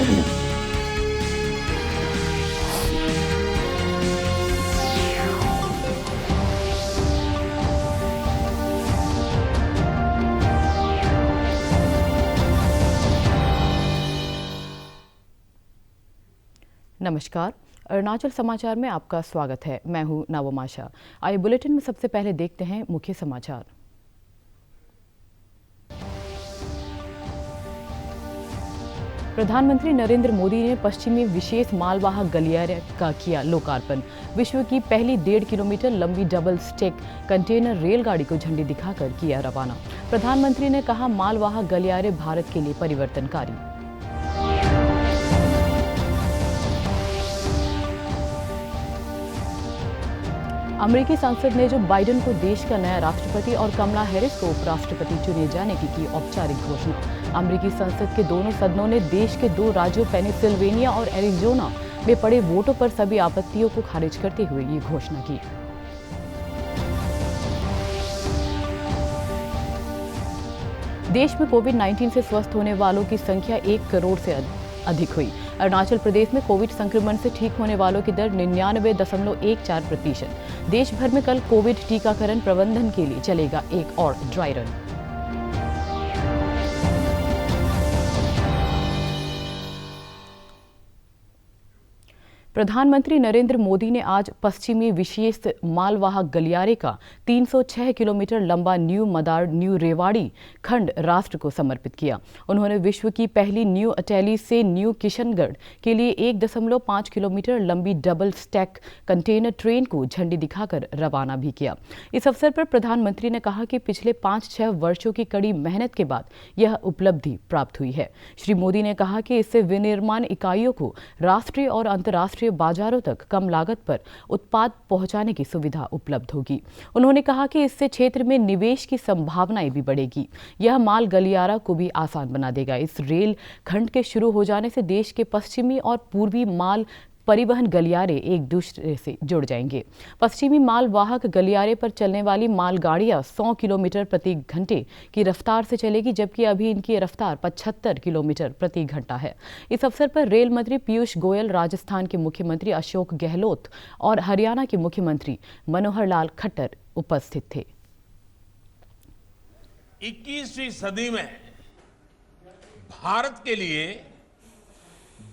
नमस्कार, अरुणाचल समाचार में आपका स्वागत है। मैं हूं नवमाशा। आइए बुलेटिन में सबसे पहले देखते हैं मुख्य समाचार। प्रधानमंत्री नरेंद्र मोदी ने पश्चिमी विशेष मालवाहक गलियारे का किया लोकार्पण। विश्व की पहली 1.5 किलोमीटर लंबी डबल स्टेक कंटेनर रेलगाड़ी को झंडी दिखाकर किया रवाना। प्रधानमंत्री ने कहा, मालवाहक गलियारे भारत के लिए परिवर्तनकारी। अमेरिकी संसद ने जो बाइडेन को देश का नया राष्ट्रपति और कमला हैरिस को उपराष्ट्रपति चुने जाने की औपचारिक घोषणा। अमेरिकी संसद के दोनों सदनों ने देश के 2 राज्यों पेनिसिल्वेनिया और एरिजोना में पड़े वोटों पर सभी आपत्तियों को खारिज करते हुए ये घोषणा की। देश में कोविड-19 से स्वस्थ होने वालों की संख्या 1 करोड़ से अधिक हुई। अरुणाचल प्रदेश में कोविड संक्रमण से ठीक होने वालों की दर 99.14%। देश भर में कल कोविड टीकाकरण प्रबंधन के लिए चलेगा एक और ड्राई रन। प्रधानमंत्री नरेंद्र मोदी ने आज पश्चिमी विशेष मालवाहक गलियारे का 306 किलोमीटर लंबा न्यू मदार न्यू रेवाड़ी खंड राष्ट्र को समर्पित किया। उन्होंने विश्व की पहली न्यू अटेली से न्यू किशनगढ़ के लिए 1.5 किलोमीटर लंबी डबल स्टैक कंटेनर ट्रेन को झंडी दिखाकर रवाना भी किया। इस अवसर पर प्रधानमंत्री ने कहा कि पिछले 5-6 वर्षों की कड़ी मेहनत के बाद यह उपलब्धि प्राप्त हुई है। श्री मोदी ने कहा कि इससे विनिर्माण इकाइयों को राष्ट्रीय और अंतर्राष्ट्रीय बाजारों तक कम लागत पर उत्पाद पहुंचाने की सुविधा उपलब्ध होगी। उन्होंने कहा कि इससे क्षेत्र में निवेश की संभावनाएं भी बढ़ेगी। यह माल गलियारा को भी आसान बना देगा। इस रेल खंड के शुरू हो जाने से देश के पश्चिमी और पूर्वी माल परिवहन गलियारे एक दूसरे से जुड़ जाएंगे। पश्चिमी मालवाहक गलियारे पर चलने वाली मालगाड़ियां 100 किलोमीटर प्रति घंटे की रफ्तार से चलेगी, जबकि अभी इनकी रफ्तार 75 किलोमीटर प्रति घंटा है। इस अवसर पर रेल मंत्री पीयूष गोयल, राजस्थान के मुख्यमंत्री अशोक गहलोत और हरियाणा के मुख्यमंत्री मनोहर लाल खट्टर उपस्थित थे। 21वीं सदी में भारत के लिए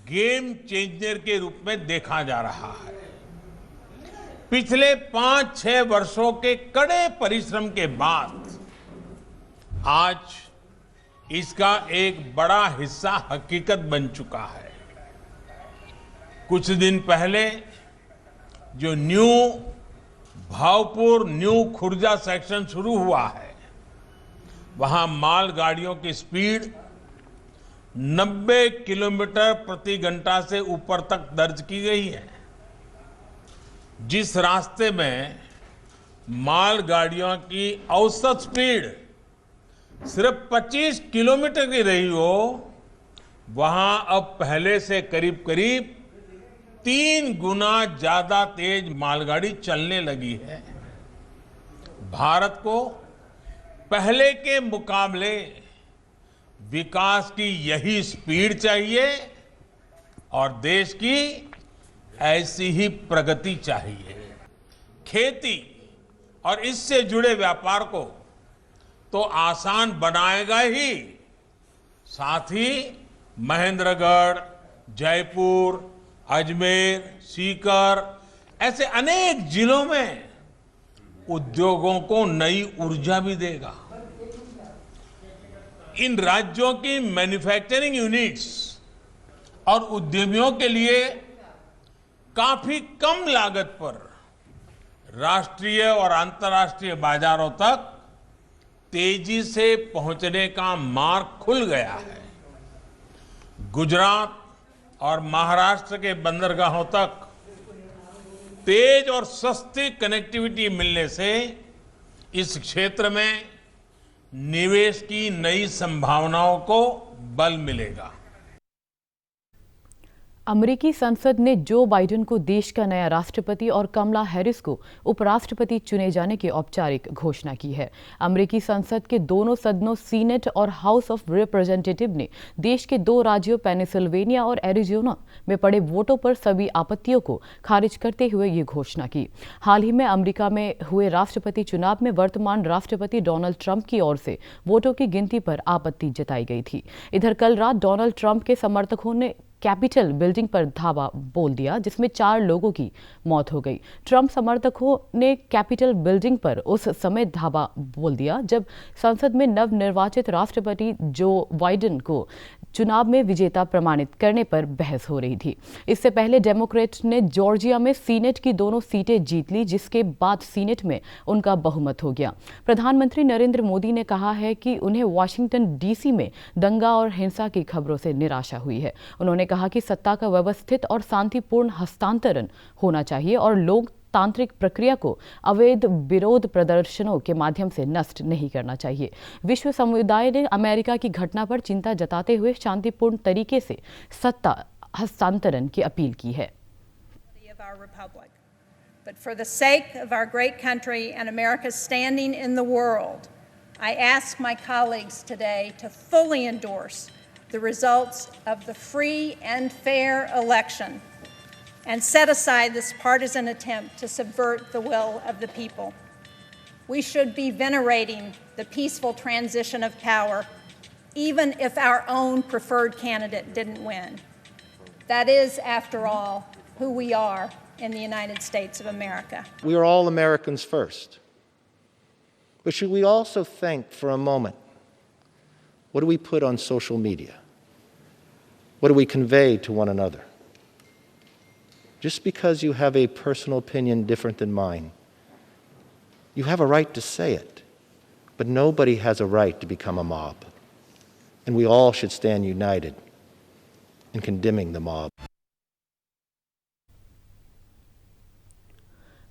गेम चेंजर के रूप में देखा जा रहा है। पिछले 5-6 वर्षों के कड़े परिश्रम के बाद आज इसका एक बड़ा हिस्सा हकीकत बन चुका है। कुछ दिन पहले जो new Bhavpur new Khurja section शुरू हुआ है, वहां मालगाड़ियों की स्पीड 90 किलोमीटर प्रति घंटा से ऊपर तक दर्ज की गई है। जिस रास्ते में मालगाड़ियों की औसत स्पीड सिर्फ 25 किलोमीटर की रही हो, वहां अब पहले से करीब करीब 3 गुना ज्यादा तेज मालगाड़ी चलने लगी है। भारत को पहले के मुकाबले विकास की यही स्पीड चाहिए और देश की ऐसी ही प्रगति चाहिए। खेती और इससे जुड़े व्यापार को तो आसान बनाएगा ही, साथ ही महेंद्रगढ़, जयपुर, अजमेर, सीकर ऐसे अनेक जिलों में उद्योगों को नई ऊर्जा भी देगा। इन राज्यों की मैन्युफैक्चरिंग यूनिट्स और उद्यमियों के लिए काफी कम लागत पर राष्ट्रीय और अंतर्राष्ट्रीय बाजारों तक तेजी से पहुंचने का मार्ग खुल गया है। गुजरात और महाराष्ट्र के बंदरगाहों तक तेज और सस्ती कनेक्टिविटी मिलने से इस क्षेत्र में निवेश की नई संभावनाओं को बल मिलेगा। अमेरिकी संसद ने जो बाइडेन को देश का नया राष्ट्रपति और कमला हैरिस को उपराष्ट्रपति चुने जाने की औपचारिक घोषणा की है। अमेरिकी संसद के दोनों सदनों सीनेट और हाउस ऑफ रिप्रेजेंटेटिव ने देश के दो राज्यों पेनिसिल्वेनिया और एरिजोना में पड़े वोटों पर सभी आपत्तियों को खारिज करते हुए ये घोषणा की। हाल ही में अमेरिका में हुए राष्ट्रपति चुनाव में वर्तमान राष्ट्रपति डोनाल्ड ट्रंप की ओर से वोटों की गिनती पर आपत्ति जताई गई थी। इधर कल रात डोनाल्ड ट्रंप के समर्थकों ने कैपिटल बिल्डिंग पर धावा बोल दिया, जिसमें 4 लोगों की मौत हो गई। ट्रंप समर्थकों ने कैपिटल बिल्डिंग पर उस समय धावा बोल दिया जब संसद में नवनिर्वाचित राष्ट्रपति जो बाइडेन को चुनाव में विजेता प्रमाणित करने पर बहस हो रही थी। इससे पहले डेमोक्रेट ने जॉर्जिया में सीनेट की दोनों सीटें जीत ली, जिसके बाद सीनेट में उनका बहुमत हो गया। प्रधानमंत्री नरेंद्र मोदी ने कहा है कि उन्हें वाशिंगटन डीसी में दंगा और हिंसा की खबरों से निराशा हुई है। उन्होंने कहा कि सत्ता का व्यवस्थित और शांतिपूर्ण हस्तांतरण होना चाहिए और लोकतांत्रिक प्रक्रिया को अवैध विरोध प्रदर्शनों के माध्यम से नष्ट नहीं करना चाहिए। विश्व समुदाय ने अमेरिका की घटना पर चिंता जताते हुए शांतिपूर्ण तरीके से सत्ता हस्तांतरण की अपील की है। But for the sake of our great country and America's standing in the world, I ask my colleagues today to fully endorse the results of the free and fair election and set aside this partisan attempt to subvert the will of the people. We should be venerating the peaceful transition of power, even if our own preferred candidate didn't win. That is, after all, who we are in the United States of America. We are all Americans first. But should we also think for a moment, what do we put on social media? What do we convey to one another? Just because you have a personal opinion different than mine, you have a right to say it, but nobody has a right to become a mob. And we all should stand united in condemning the mob.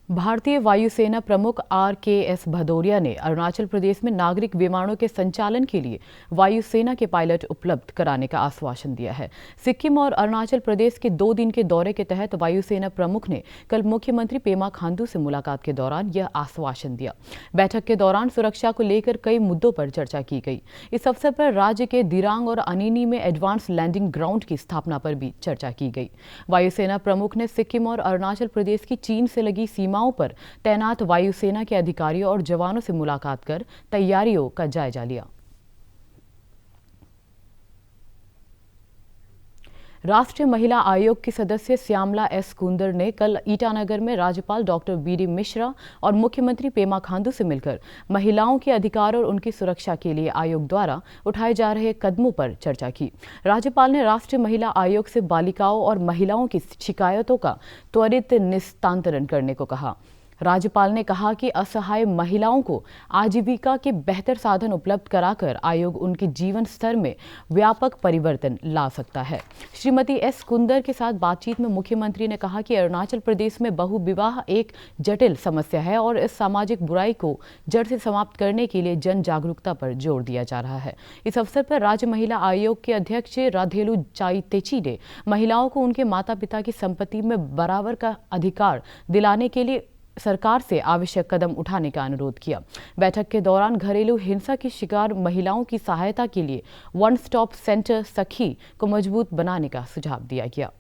भारतीय वायुसेना प्रमुख RKS Bhadauria ने अरुणाचल प्रदेश में नागरिक विमानों के संचालन के लिए वायुसेना के पायलट उपलब्ध कराने का आश्वासन दिया है। सिक्किम और अरुणाचल प्रदेश के 2 दिन के दौरे के तहत वायुसेना प्रमुख ने कल मुख्यमंत्री पेमा खांडू से मुलाकात के दौरान यह आश्वासन दिया। बैठक के दौरान सुरक्षा को लेकर कई मुद्दों पर चर्चा की गई। इस अवसर पर राज्य के दिरांग और अनिनी में एडवांस लैंडिंग ग्राउंड की स्थापना पर भी चर्चा की गई। वायुसेना प्रमुख ने सिक्किम और अरुणाचल प्रदेश की चीन से लगी सीमा पर तैनात वायुसेना के अधिकारियों और जवानों से मुलाकात कर तैयारियों का जायजा लिया। राष्ट्रीय महिला आयोग की सदस्य श्यामला एस कुंदर ने कल ईटानगर में राज्यपाल डॉक्टर BD मिश्रा और मुख्यमंत्री पेमा खांडू से मिलकर महिलाओं के अधिकार और उनकी सुरक्षा के लिए आयोग द्वारा उठाए जा रहे कदमों पर चर्चा की। राज्यपाल ने राष्ट्रीय महिला आयोग से बालिकाओं और महिलाओं की शिकायतों का त्वरित निस्तारण करने को कहा। राज्यपाल ने कहा कि असहाय महिलाओं को आजीविका के बेहतर साधन उपलब्ध कराकर आयोग उनके जीवन स्तर में व्यापक परिवर्तन ला सकता है। श्रीमती एस कुंदर के साथ बातचीत में मुख्यमंत्री ने कहा कि अरुणाचल प्रदेश में बहु विवाह एक जटिल समस्या है और इस सामाजिक बुराई को जड़ से समाप्त करने के लिए जन जागरूकता पर जोर दिया जा रहा है। इस अवसर पर राज्य महिला आयोग के अध्यक्ष राधेलू चाई तेची ने महिलाओं को उनके माता पिता की संपत्ति में बराबर का अधिकार दिलाने के लिए सरकार से आवश्यक कदम उठाने का अनुरोध किया। बैठक के दौरान घरेलू हिंसा की शिकार महिलाओं की सहायता के लिए वन स्टॉप सेंटर सखी को मजबूत बनाने का सुझाव दिया गया।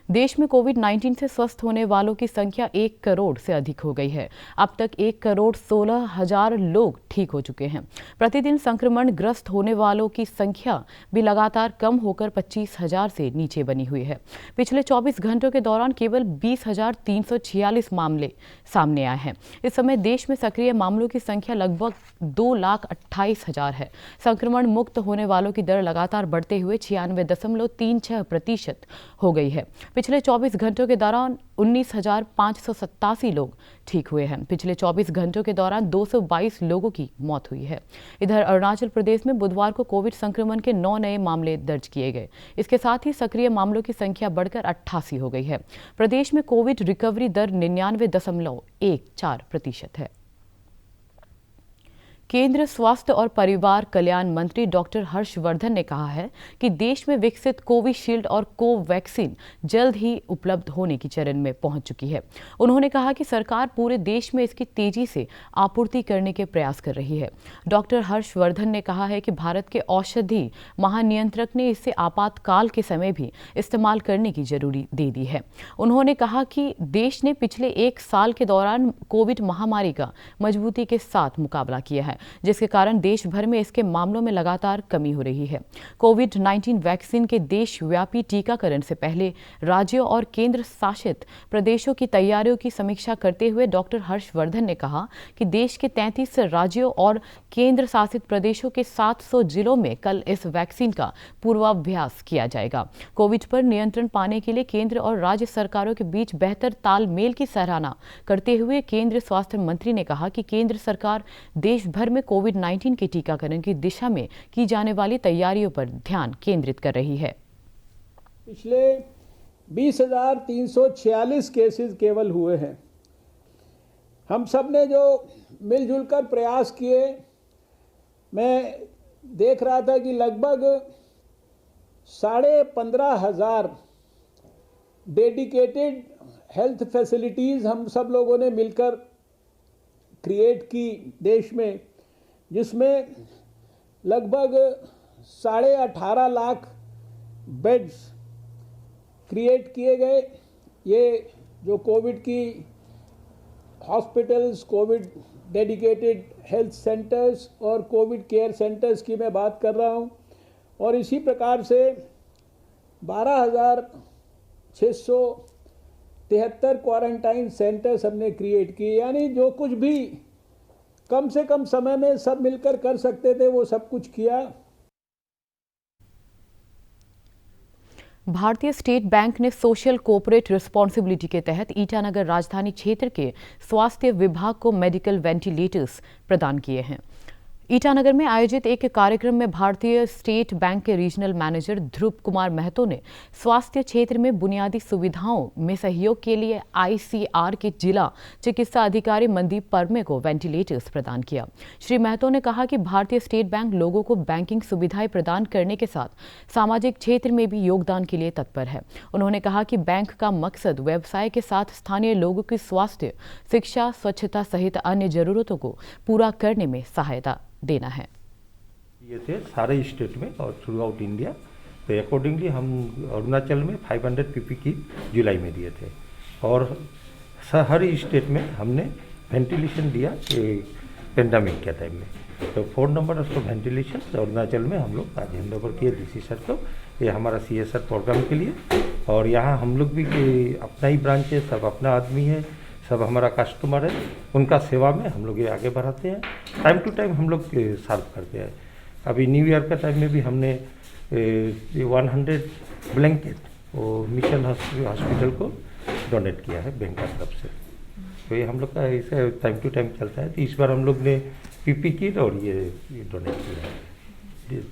देश में कोविड-19 से स्वस्थ होने वालों की संख्या 1 करोड़ से अधिक हो गई है। अब तक 1 करोड़ 16 हजार लोग ठीक हो चुके हैं। प्रतिदिन संक्रमण ग्रस्त होने वालों की संख्या भी लगातार कम होकर 25,000 से नीचे बनी हुई है। पिछले 24 घंटों के दौरान केवल 20,346 मामले सामने आए हैं। इस समय देश में सक्रिय मामलों की संख्या लगभग 2,28,000 है। संक्रमण मुक्त होने वालों की दर लगातार बढ़ते हुए 96.36% हो गई है। पिछले 24 घंटों के दौरान 19,587 लोग ठीक हुए हैं। पिछले 24 घंटों के दौरान 222 लोगों की मौत हुई है। इधर अरुणाचल प्रदेश में बुधवार को कोविड संक्रमण के 9 नए मामले दर्ज किए गए। इसके साथ ही सक्रिय मामलों की संख्या बढ़कर 88 हो गई है। प्रदेश में कोविड रिकवरी दर 99.14% है। केंद्र स्वास्थ्य और परिवार कल्याण मंत्री डॉक्टर हर्षवर्धन ने कहा है कि देश में विकसित कोविशील्ड और कोवैक्सीन जल्द ही उपलब्ध होने की चरण में पहुंच चुकी है। उन्होंने कहा कि सरकार पूरे देश में इसकी तेजी से आपूर्ति करने के प्रयास कर रही है। डॉक्टर हर्षवर्धन ने कहा है कि भारत के औषधि महानियंत्रक ने इसे आपातकाल के समय भी इस्तेमाल करने की जरूरी दे दी है। उन्होंने कहा कि देश ने पिछले 1 साल के दौरान कोविड महामारी का मजबूती के साथ मुकाबला किया है, जिसके कारण देश भर में इसके मामलों में लगातार कमी हो रही है। कोविड-19 वैक्सीन के देशव्यापी टीकाकरण से पहले राज्यों और केंद्र शासित प्रदेशों की तैयारियों की समीक्षा करते हुए डॉक्टर हर्षवर्धन ने कहा कि देश के 33 राज्यों और केंद्र शासित प्रदेशों के 700 जिलों में कल इस वैक्सीन का पूर्वाभ्यास किया जाएगा। कोविड पर नियंत्रण पाने के लिए केंद्र और राज्य सरकारों के बीच बेहतर तालमेल की सराहना करते हुए केंद्रीय स्वास्थ्य मंत्री ने कहा कि केंद्र सरकार देश भर में कोविड-19 के टीकाकरण की दिशा में की जाने वाली तैयारियों पर ध्यान केंद्रित कर रही है। पिछले 20,346 केसेस केवल हुए हैं। हम सब ने जो मिलजुल कर प्रयास किए, मैं देख रहा था कि लगभग 15,500 डेडिकेटेड हेल्थ फैसिलिटीज़ हम सब लोगों ने मिलकर क्रिएट की देश में, जिसमें लगभग 18.5 लाख बेड्स क्रिएट किए गए। ये जो कोविड की hospitals, Covid dedicated health centres और कोविड केयर सेंटर्स की मैं बात कर रहा हूँ। और इसी प्रकार से 12,673 क्वारंटाइन सेंटर्स हमने क्रिएट किए। यानी जो कुछ भी कम से कम समय में सब मिलकर कर सकते थे, वो सब कुछ किया। भारतीय स्टेट बैंक ने सोशल कॉर्पोरेट रिस्पॉन्सिबिलिटी के तहत ईटानगर राजधानी क्षेत्र के स्वास्थ्य विभाग को मेडिकल वेंटिलेटर्स प्रदान किए हैं। ईटानगर में आयोजित एक कार्यक्रम में भारतीय स्टेट बैंक के रीजनल मैनेजर ध्रुव कुमार महतो ने स्वास्थ्य क्षेत्र में बुनियादी सुविधाओं में सहयोग के लिए आईसीआर के जिला चिकित्सा अधिकारी मनदीप परमे को वेंटिलेटर्स प्रदान किया। श्री महतो ने कहा कि भारतीय स्टेट बैंक लोगों को बैंकिंग सुविधाएं प्रदान करने के साथ सामाजिक क्षेत्र में भी योगदान के लिए तत्पर है। उन्होंने कहा कि बैंक का मकसद व्यवसाय के साथ स्थानीय लोगों की स्वास्थ्य, शिक्षा, स्वच्छता सहित अन्य जरूरतों को पूरा करने में सहायता देना है। ये थे सारे स्टेट में और थ्रू आउट इंडिया। तो अकॉर्डिंगली हम अरुणाचल में 500 पीपी किट जुलाई में दिए थे और हर स्टेट में हमने वेंटिलेशन दिया पेंडेमिक के टाइम में। तो 4 नंबर ऑफ वेंटिलेशन अरुणाचल में हम लोग आज हैंड ओवर किए डीसी सर को। ये हमारा CSR प्रोग्राम के लिए। और यहाँ हम लोग भी अपना ही ब्रांच है, सब अपना आदमी है, सब हमारा कस्टमर है, उनका सेवा में हम लोग ये आगे बढ़ाते हैं। टाइम टू टाइम हम लोग सर्व करते हैं। अभी न्यू ईयर का टाइम में भी हमने 100 ब्लैंकेट वो मिशन हॉस्पिटल को डोनेट किया है बैंक की तरफ से। तो ये हम लोग का ऐसे टाइम टू टाइम चलता है। तो इस बार हम लोग ने पीपी किट और ये डोनेट किया है।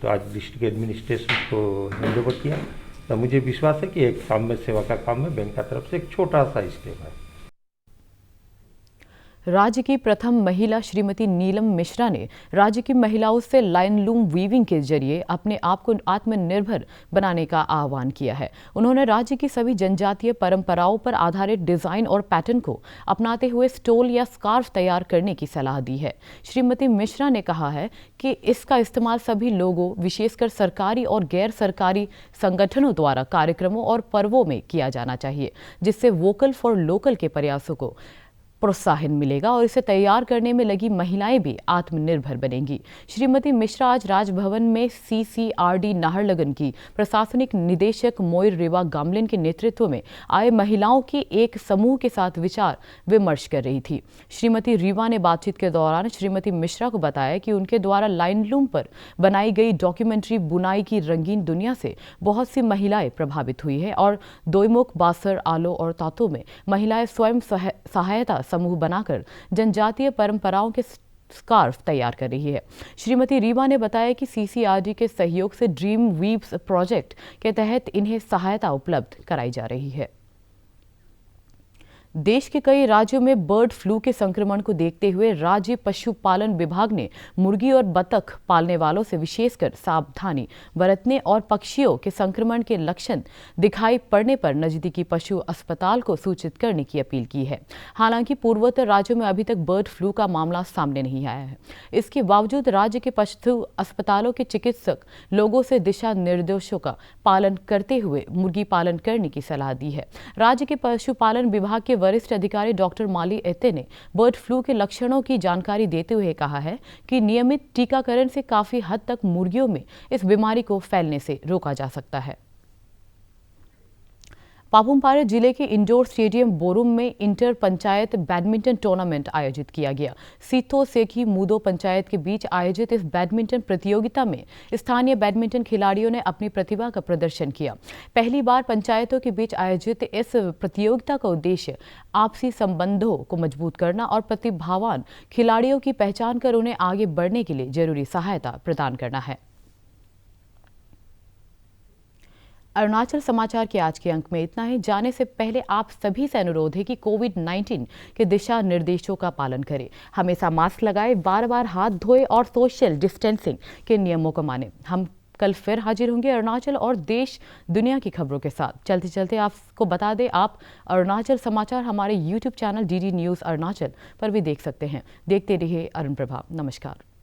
तो आज डिस्ट्रिक्ट एडमिनिस्ट्रेशन को हैंड ओवर किया। तो मुझे विश्वास है कि एक काम में सेवा का काम में बैंक की तरफ से एक छोटा सा स्टेप है। राज्य की प्रथम महिला श्रीमती नीलम मिश्रा ने राज्य की महिलाओं से लाइनलूम वीविंग के जरिए अपने आप को आत्मनिर्भर बनाने का आह्वान किया है। उन्होंने राज्य की सभी जनजातीय परंपराओं पर आधारित डिजाइन और पैटर्न को अपनाते हुए स्टोल या स्कार्फ तैयार करने की सलाह दी है। श्रीमती मिश्रा ने कहा है कि इसका इस्तेमाल सभी लोगों, विशेषकर सरकारी और गैर सरकारी संगठनों द्वारा कार्यक्रमों और पर्वों में किया जाना चाहिए, जिससे वोकल फॉर लोकल के प्रयासों को प्रोत्साहन मिलेगा और इसे तैयार करने में लगी महिलाएं भी आत्मनिर्भर बनेंगी। श्रीमती मिश्रा आज राजभवन में CCRD नाहरलगुन की प्रशासनिक निदेशक मोयर रेवा गामलिन के नेतृत्व में आए महिलाओं के एक समूह के साथ विचार विमर्श कर रही थी। श्रीमती रीवा ने बातचीत के दौरान श्रीमती मिश्रा को बताया कि उनके द्वारा लाइनलूम पर बनाई गई डॉक्यूमेंट्री बुनाई की रंगीन दुनिया से बहुत सी महिलाएं प्रभावित हुई है और दोईमुख, बासर, आलो और तातो में महिलाएं स्वयं सहायता समूह बनाकर जनजातीय परंपराओं के स्कार्फ तैयार कर रही है। श्रीमती रीवा ने बताया कि CCRD के सहयोग से ड्रीम वीव्स प्रोजेक्ट के तहत इन्हें सहायता उपलब्ध कराई जा रही है। देश के कई राज्यों में बर्ड फ्लू के संक्रमण को देखते हुए राज्य पशुपालन विभाग ने मुर्गी और बतख पालने वालों से विशेषकर सावधानी बरतने और पक्षियों के संक्रमण के लक्षण दिखाई पड़ने पर नजदीकी पशु अस्पताल को सूचित करने की अपील की है। हालांकि पूर्वोत्तर राज्यों में अभी तक बर्ड फ्लू का मामला सामने नहीं आया है। इसके बावजूद राज्य के पशु अस्पतालों के चिकित्सक लोगों से दिशा निर्देशों का पालन करते हुए मुर्गी पालन करने की सलाह दी है। राज्य के पशुपालन विभाग के वरिष्ठ अधिकारी डॉक्टर माली एते ने बर्ड फ्लू के लक्षणों की जानकारी देते हुए कहा है कि नियमित टीकाकरण से काफी हद तक मुर्गियों में इस बीमारी को फैलने से रोका जा सकता है। पापुम-पारे जिले के इंडोर स्टेडियम बोरुम में इंटर पंचायत बैडमिंटन टूर्नामेंट आयोजित किया गया। सीतो सेखी मूदो पंचायत के बीच आयोजित इस बैडमिंटन प्रतियोगिता में स्थानीय बैडमिंटन खिलाड़ियों ने अपनी प्रतिभा का प्रदर्शन किया। पहली बार पंचायतों के बीच आयोजित इस प्रतियोगिता का उद्देश्य आपसी संबंधों को मजबूत करना और प्रतिभावान खिलाड़ियों की पहचान कर उन्हें आगे बढ़ने के लिए जरूरी सहायता प्रदान करना है। अरुणाचल समाचार के आज के अंक में इतना ही। जाने से पहले आप सभी से अनुरोध है कि कोविड-19 के दिशा निर्देशों का पालन करें, हमेशा मास्क लगाएं, बार-बार हाथ धोएं और सोशल डिस्टेंसिंग के नियमों को मानें। हम कल फिर हाजिर होंगे अरुणाचल और देश दुनिया की खबरों के साथ। चलते चलते आपको बता दें, आप अरुणाचल समाचार हमारे YouTube channel DD news Arunachal पर भी देख सकते हैं। देखते रहिए अरुण प्रभा। नमस्कार।